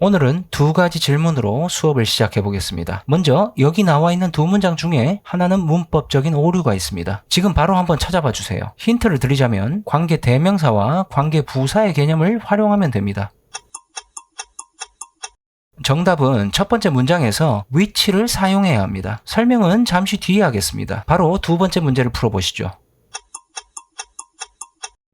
오늘은 두 가지 질문으로 수업을 시작해 보겠습니다. 먼저 여기 나와 있는 두 문장 중에 하나는 문법적인 오류가 있습니다. 지금 바로 한번 찾아봐 주세요. 힌트를 드리자면 관계 대명사와 관계 부사의 개념을 활용하면 됩니다. 정답은 첫 번째 문장에서 which를 사용해야 합니다. 설명은 잠시 뒤에 하겠습니다. 바로 두 번째 문제를 풀어보시죠.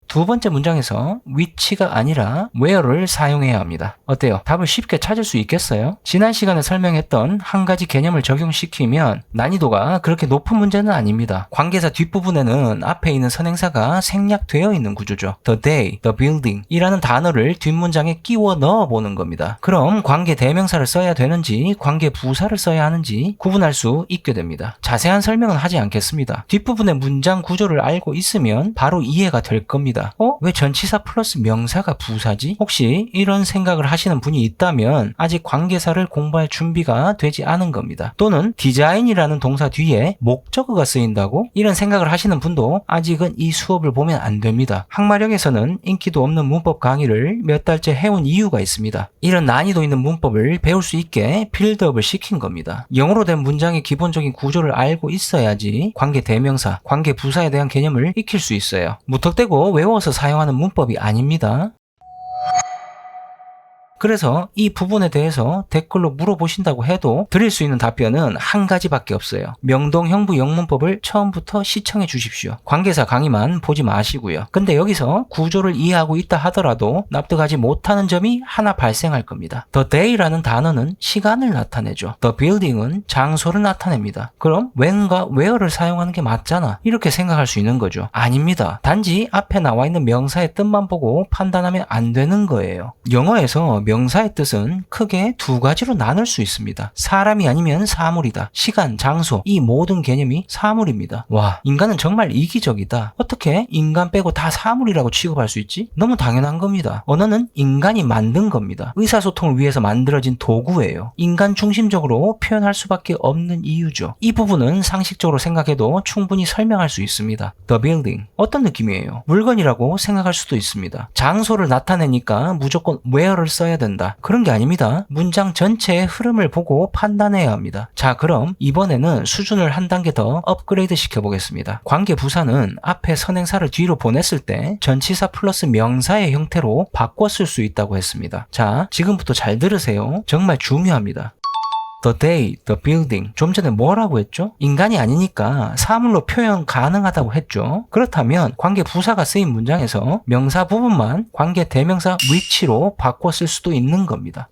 두 번째 문장에서 which가 아니라 where를 사용해야 합니다. 어때요? 답을 쉽게 찾을 수 있겠어요? 지난 시간에 설명했던 한 가지 개념을 적용시키면 난이도가 그렇게 높은 문제는 아닙니다. 관계사 뒷부분에는 앞에 있는 선행사가 생략되어 있는 구조죠. The day, the building 이라는 단어를 뒷문장에 끼워 넣어보는 겁니다. 그럼 관계 대명사를 써야 되는지 관계 부사를 써야 하는지 구분할 수 있게 됩니다. 자세한 설명은 하지 않겠습니다. 뒷부분의 문장 구조를 알고 있으면 바로 이해가 될 겁니다. 왜 전치사 플러스 명사가 부사지? 혹시 이런 생각을 하시는 분이 있다면 아직 관계사를 공부할 준비가 되지 않은 겁니다. 또는 디자인이라는 동사 뒤에 목적어가 쓰인다고? 이런 생각을 하시는 분도 아직은 이 수업을 보면 안 됩니다. 항마력에서는 인기도 없는 문법 강의를 몇 달째 해온 이유가 있습니다. 이런 난이도 있는 문법을 배울 수 있게 빌드업을 시킨 겁니다. 영어로 된 문장의 기본적인 구조를 알고 있어야지 관계 대명사, 관계 부사에 대한 개념을 익힐 수 있어요. 무턱대고 외워서 사용하는 문법이 아닙니다. 그래서 이 부분에 대해서 댓글로 물어보신다고 해도 드릴 수 있는 답변은 한 가지밖에 없어요. 명동형부 영문법을 처음부터 시청해 주십시오. 관계사 강의만 보지 마시고요. 근데 여기서 구조를 이해하고 있다 하더라도 납득하지 못하는 점이 하나 발생할 겁니다. The day라는 단어는 시간을 나타내죠. The building은 장소를 나타냅니다. 그럼 when과 where를 사용하는 게 맞잖아. 이렇게 생각할 수 있는 거죠. 아닙니다. 단지 앞에 나와 있는 명사의 뜻만 보고 판단하면 안 되는 거예요. 영어에서 명사의 뜻은 크게 두 가지로 나눌 수 있습니다. 사람이 아니면 사물이다. 시간, 장소, 이 모든 개념이 사물입니다. 와, 인간은 정말 이기적이다. 어떻게 인간 빼고 다 사물이라고 취급할 수 있지? 너무 당연한 겁니다. 언어는 인간이 만든 겁니다. 의사소통을 위해서 만들어진 도구예요. 인간 중심적으로 표현할 수밖에 없는 이유죠. 이 부분은 상식적으로 생각해도 충분히 설명할 수 있습니다. The building. 어떤 느낌이에요? 물건이라고 생각할 수도 있습니다. 장소를 나타내니까 무조건 where를 써야 된다. 그런 게 아닙니다. 문장 전체의 흐름을 보고 판단해야 합니다. 자, 그럼 이번에는 수준을 한 단계 더 업그레이드 시켜보겠습니다. 관계 부사는 앞에 선행사를 뒤로 보냈을 때 전치사 플러스 명사의 형태로 바꿔 쓸 수 있다고 했습니다. 자, 지금부터 잘 들으세요. 정말 중요합니다. The day, the building. 좀 전에 뭐라고 했죠? 인간이 아니니까 사물로 표현 가능하다고 했죠. 그렇다면 관계 부사가 쓰인 문장에서 명사 부분만 관계 대명사 which로 바꿔 쓸 수도 있는 겁니다.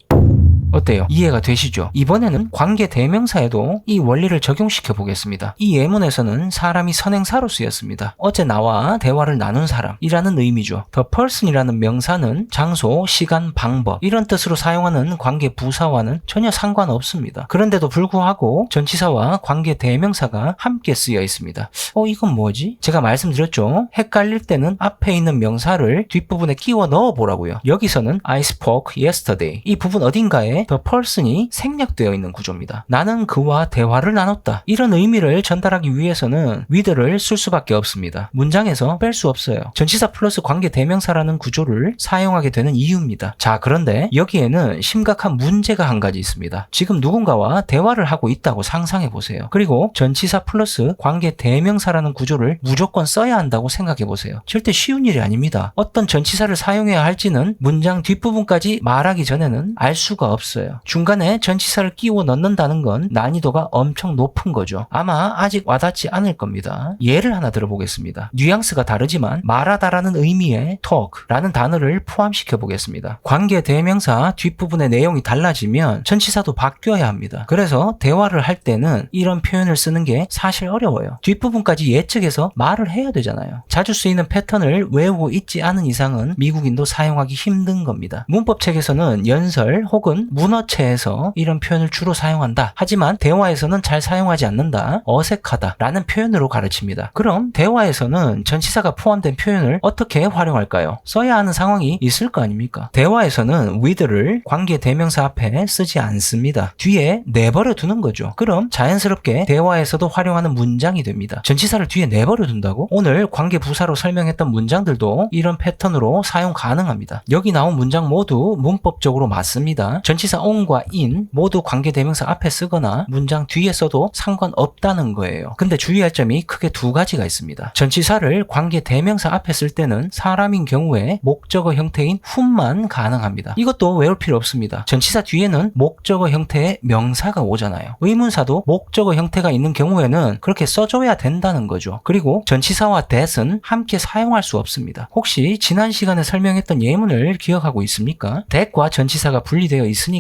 어때요? 이해가 되시죠? 이번에는 관계 대명사에도 이 원리를 적용시켜 보겠습니다. 이 예문에서는 사람이 선행사로 쓰였습니다. 어제 나와 대화를 나눈 사람이라는 의미죠. The person이라는 명사는 장소, 시간, 방법 이런 뜻으로 사용하는 관계 부사와는 전혀 상관없습니다. 그런데도 불구하고 전치사와 관계 대명사가 함께 쓰여 있습니다. 이건 뭐지? 제가 말씀드렸죠. 헷갈릴 때는 앞에 있는 명사를 뒷부분에 끼워 넣어 보라고요. 여기서는 I spoke yesterday. 이 부분 어딘가에 the person이 생략되어 있는 구조입니다. 나는 그와 대화를 나눴다. 이런 의미를 전달하기 위해서는 with를 쓸 수밖에 없습니다. 문장에서 뺄 수 없어요. 전치사 플러스 관계 대명사라는 구조를 사용하게 되는 이유입니다. 자, 그런데 여기에는 심각한 문제가 한 가지 있습니다. 지금 누군가와 대화를 하고 있다고 상상해 보세요. 그리고 전치사 플러스 관계 대명사라는 구조를 무조건 써야 한다고 생각해 보세요. 절대 쉬운 일이 아닙니다. 어떤 전치사를 사용해야 할지는 문장 뒷부분까지 말하기 전에는 알 수가 없어요. 중간에 전치사를 끼워 넣는다는 건 난이도가 엄청 높은 거죠. 아마 아직 와닿지 않을 겁니다. 예를 하나 들어보겠습니다. 뉘앙스가 다르지만 말하다라는 의미의 talk라는 단어를 포함시켜 보겠습니다. 관계 대명사 뒷부분의 내용이 달라지면 전치사도 바뀌어야 합니다. 그래서 대화를 할 때는 이런 표현을 쓰는 게 사실 어려워요. 뒷부분까지 예측해서 말을 해야 되잖아요. 자주 쓰이는 패턴을 외우고 있지 않은 이상은 미국인도 사용하기 힘든 겁니다. 문법책에서는 연설 혹은 문어체에서 이런 표현을 주로 사용한다. 하지만 대화에서는 잘 사용하지 않는다. 어색하다 라는 표현으로 가르칩니다. 그럼 대화에서는 전치사가 포함된 표현을 어떻게 활용할까요? 써야 하는 상황이 있을 거 아닙니까? 대화에서는 with를 관계 대명사 앞에 쓰지 않습니다. 뒤에 내버려 두는 거죠. 그럼 자연스럽게 대화에서도 활용하는 문장이 됩니다. 전치사를 뒤에 내버려 둔다고? 오늘 관계 부사로 설명했던 문장들도 이런 패턴으로 사용 가능합니다. 여기 나온 문장 모두 문법적으로 맞습니다. 전치사 전치사 on과 in 모두 관계대명사 앞에 쓰거나 문장 뒤에 써도 상관없다는 거예요. 근데 주의할 점이 크게 두 가지가 있습니다. 전치사를 관계대명사 앞에 쓸 때는 사람인 경우에 목적어 형태인 whom만 가능합니다. 이것도 외울 필요 없습니다. 전치사 뒤에는 목적어 형태의 명사가 오잖아요. 의문사도 목적어 형태가 있는 경우에는 그렇게 써줘야 된다는 거죠. 그리고 전치사와 that은 함께 사용할 수 없습니다. 혹시 지난 시간에 설명했던 예문을 기억하고 있습니까? that과 전치사가 분리되어 있으니까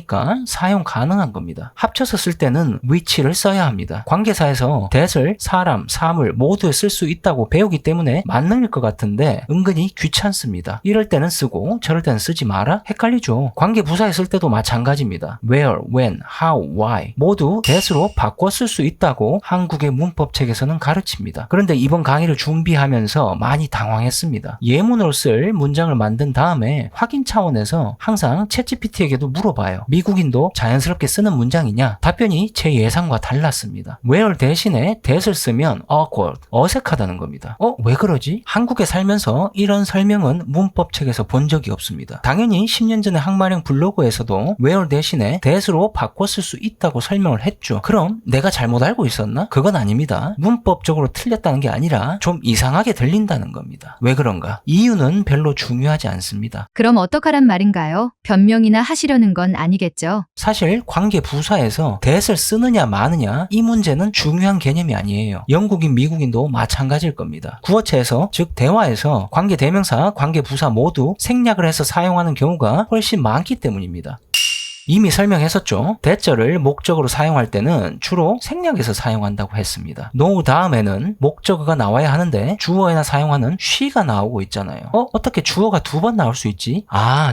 사용 가능한 겁니다. 합쳐서 쓸 때는 which를 써야 합니다. 관계사에서 that을 사람, 사물 모두에 쓸 수 있다고 배우기 때문에 만능일 것 같은데 은근히 귀찮습니다. 이럴 때는 쓰고 저럴 때는 쓰지 마라? 헷갈리죠. 관계부사에 쓸 때도 마찬가지입니다. where, when, how, why 모두 that으로 바꿔 쓸 수 있다고 한국의 문법책에서는 가르칩니다. 그런데 이번 강의를 준비하면서 많이 당황했습니다. 예문으로 쓸 문장을 만든 다음에 확인 차원에서 항상 챗GPT에게도 물어봐요. 미국인도 자연스럽게 쓰는 문장이냐? 답변이 제 예상과 달랐습니다. where 대신에 that을 쓰면 awkward, 어색하다는 겁니다. 왜 그러지? 한국에 살면서 이런 설명은 문법책에서 본 적이 없습니다. 당연히 10년 전에 항마령 블로그에서도 where 대신에 that으로 바꿔 쓸 수 있다고 설명을 했죠. 그럼 내가 잘못 알고 있었나? 그건 아닙니다. 문법적으로 틀렸다는 게 아니라 좀 이상하게 들린다는 겁니다. 왜 그런가? 이유는 별로 중요하지 않습니다. 그럼 어떡하란 말인가요? 변명이나 하시려는 건 아니겠죠? 사실 관계 부사에서 that을 쓰느냐 마느냐 이 문제는 중요한 개념이 아니에요. 영국인, 미국인도 마찬가지일 겁니다. 구어체에서 즉 대화에서 관계 대명사, 관계 부사 모두 생략을 해서 사용하는 경우가 훨씬 많기 때문입니다. 이미 설명했었죠. that절을 목적으로 사용할 때는 주로 생략해서 사용한다고 했습니다. no 다음에는 목적어가 나와야 하는데 주어에나 사용하는 she가 나오고 있잖아요. 어떻게 주어가 두 번 나올 수 있지?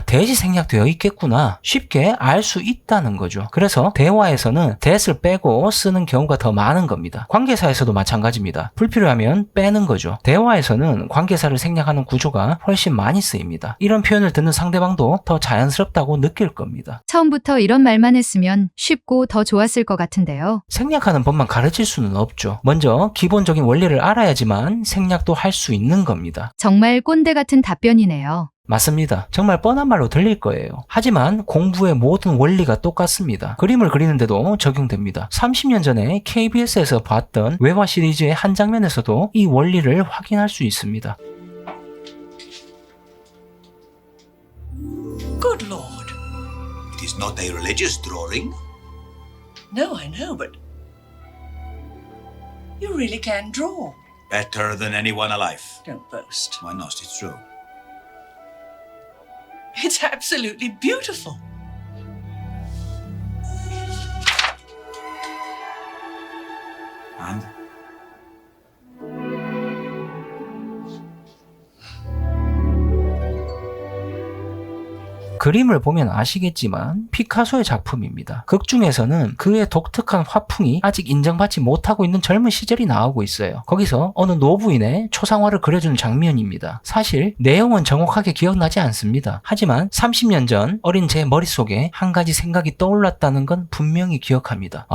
that이 생략되어 있겠구나. 쉽게 알 수 있다는 거죠. 그래서 대화에서는 that을 빼고 쓰는 경우가 더 많은 겁니다. 관계사에서도 마찬가지입니다. 불필요하면 빼는 거죠. 대화에서는 관계사를 생략하는 구조가 훨씬 많이 쓰입니다. 이런 표현을 듣는 상대방도 더 자연스럽다고 느낄 겁니다. 처음부터 이런 말만 했으면 쉽고 더 좋았을 것 같은데요. 생략하는 법만 가르칠 수는 없죠. 먼저 기본적인 원리를 알아야지만 생략도 할 수 있는 겁니다. 정말 꼰대 같은 답변이네요. 맞습니다. 정말 뻔한 말로 들릴 거예요. 하지만 공부의 모든 원리가 똑같습니다. 그림을 그리는데도 적용됩니다. 30년 전에 KBS에서 봤던 외화 시리즈의 한 장면에서도 이 원리를 확인할 수 있습니다. Good Lord. It is not a religious drawing. No, I know, but you really can draw. Better than anyone alive. Don't boast. Why not? It's true. It's absolutely beautiful. And? 그림을 보면 아시겠지만 피카소의 작품입니다. 극 중에서는 그의 독특한 화풍이 아직 인정받지 못하고 있는 젊은 시절이 나오고 있어요. 거기서 어느 노부인의 초상화를 그려주는 장면입니다. 사실 내용은 정확하게 기억나지 않습니다. 하지만 30년 전 어린 제 머릿속에 한 가지 생각이 떠올랐다는 건 분명히 기억합니다.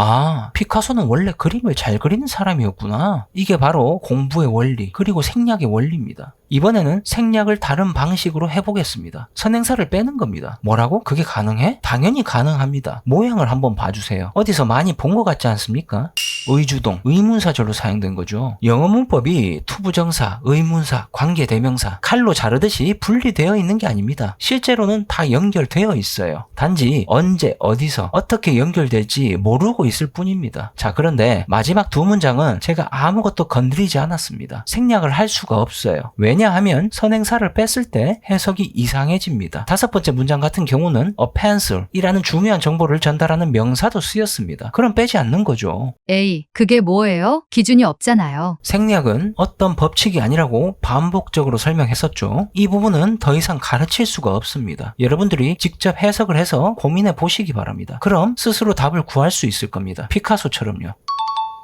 피카소는 원래 그림을 잘 그리는 사람이었구나. 이게 바로 공부의 원리 그리고 생략의 원리입니다. 이번에는 생략을 다른 방식으로 해보겠습니다. 선행사를 빼는 겁니다. 뭐라고? 그게 가능해? 당연히 가능합니다. 모양을 한번 봐주세요. 어디서 많이 본 것 같지 않습니까? 의주동, 의문사절로 사용된 거죠. 영어 문법이 투부정사, 의문사, 관계대명사, 칼로 자르듯이 분리되어 있는 게 아닙니다. 실제로는 다 연결되어 있어요. 단지 언제, 어디서, 어떻게 연결될지 모르고 있을 뿐입니다. 자, 그런데 마지막 두 문장은 제가 아무것도 건드리지 않았습니다. 생략을 할 수가 없어요. 왜냐하면 선행사를 뺐을 때 해석이 이상해집니다. 다섯 번째 문장 같은 경우는 a pencil 이라는 중요한 정보를 전달하는 명사도 쓰였습니다. 그럼 빼지 않는 거죠. 에이, 그게 뭐예요? 기준이 없잖아요. 생략은 어떤 법칙이 아니라고 반복적으로 설명했었죠. 이 부분은 더 이상 가르칠 수가 없습니다. 여러분들이 직접 해석을 해서 고민해 보시기 바랍니다. 그럼 스스로 답을 구할 수 있을 겁니다. 피카소처럼요.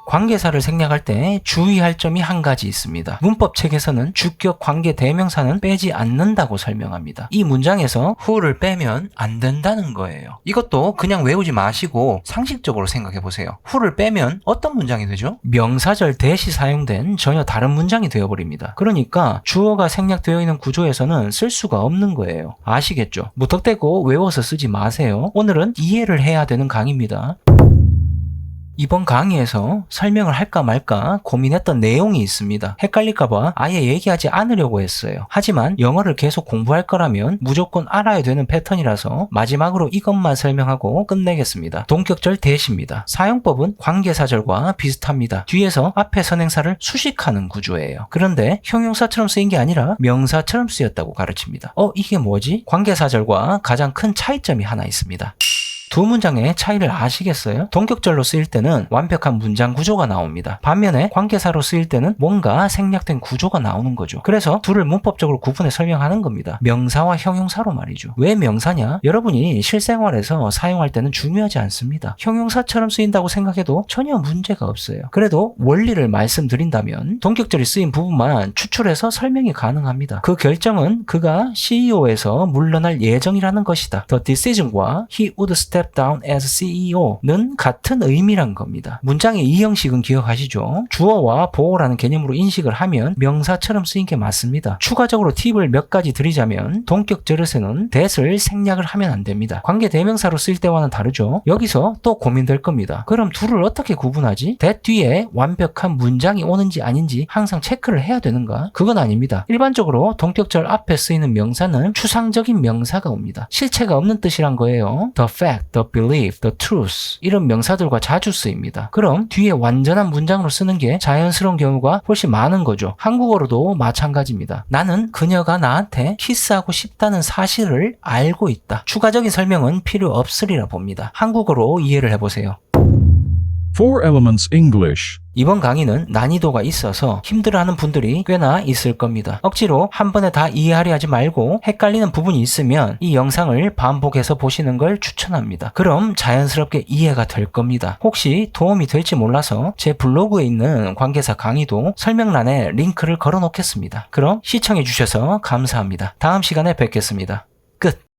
관계사를 생략할 때 주의할 점이 한 가지 있습니다. 문법책에서는 주격 관계 대명사는 빼지 않는다고 설명합니다. 이 문장에서 who를 빼면 안 된다는 거예요. 이것도 그냥 외우지 마시고 상식적으로 생각해 보세요. who를 빼면 어떤 문장이 되죠? 명사절 대시 사용된 전혀 다른 문장이 되어버립니다. 그러니까 주어가 생략되어 있는 구조에서는 쓸 수가 없는 거예요. 아시겠죠? 무턱대고 외워서 쓰지 마세요. 오늘은 이해를 해야 되는 강의입니다. 이번 강의에서 설명을 할까 말까 고민했던 내용이 있습니다. 헷갈릴까봐 아예 얘기하지 않으려고 했어요. 하지만 영어를 계속 공부할 거라면 무조건 알아야 되는 패턴이라서 마지막으로 이것만 설명하고 끝내겠습니다. 동격절 대시입니다. 사용법은 관계사절과 비슷합니다. 뒤에서 앞에 선행사를 수식하는 구조예요. 그런데 형용사처럼 쓰인 게 아니라 명사처럼 쓰였다고 가르칩니다. 이게 뭐지? 관계사절과 가장 큰 차이점이 하나 있습니다. 두 문장의 차이를 아시겠어요? 동격절로 쓰일 때는 완벽한 문장 구조가 나옵니다. 반면에 관계사로 쓰일 때는 뭔가 생략된 구조가 나오는 거죠. 그래서 둘을 문법적으로 구분해 설명하는 겁니다. 명사와 형용사로 말이죠. 왜 명사냐? 여러분이 실생활에서 사용할 때는 중요하지 않습니다. 형용사처럼 쓰인다고 생각해도 전혀 문제가 없어요. 그래도 원리를 말씀드린다면 동격절이 쓰인 부분만 추출해서 설명이 가능합니다. 그 결정은 그가 CEO에서 물러날 예정이라는 것이다. The decision과 he would step down as CEO는 같은 의미란 겁니다. 문장의 이 형식은 기억하시죠? 주어와 보어라는 개념으로 인식을 하면 명사처럼 쓰인 게 맞습니다. 추가적으로 팁을 몇 가지 드리자면 동격절에서는 that을 생략을 하면 안 됩니다. 관계 대명사로 쓸 때와는 다르죠? 여기서 또 고민될 겁니다. 그럼 둘을 어떻게 구분하지? that 뒤에 완벽한 문장이 오는지 아닌지 항상 체크를 해야 되는가? 그건 아닙니다. 일반적으로 동격절 앞에 쓰이는 명사는 추상적인 명사가 옵니다. 실체가 없는 뜻이란 거예요. The fact, the belief, the truth 이런 명사들과 자주 쓰입니다. 그럼 뒤에 완전한 문장으로 쓰는 게 자연스러운 경우가 훨씬 많은 거죠. 한국어로도 마찬가지입니다. 나는 그녀가 나한테 키스하고 싶다는 사실을 알고 있다. 추가적인 설명은 필요 없으리라 봅니다. 한국어로 이해를 해보세요. 4 Elements English. 이번 강의는 난이도가 있어서 힘들어하는 분들이 꽤나 있을 겁니다. 억지로 한 번에 다 이해하려 하지 말고 헷갈리는 부분이 있으면 이 영상을 반복해서 보시는 걸 추천합니다. 그럼 자연스럽게 이해가 될 겁니다. 혹시 도움이 될지 몰라서 제 블로그에 있는 관계사 강의도 설명란에 링크를 걸어 놓겠습니다. 그럼 시청해 주셔서 감사합니다. 다음 시간에 뵙겠습니다. 끝.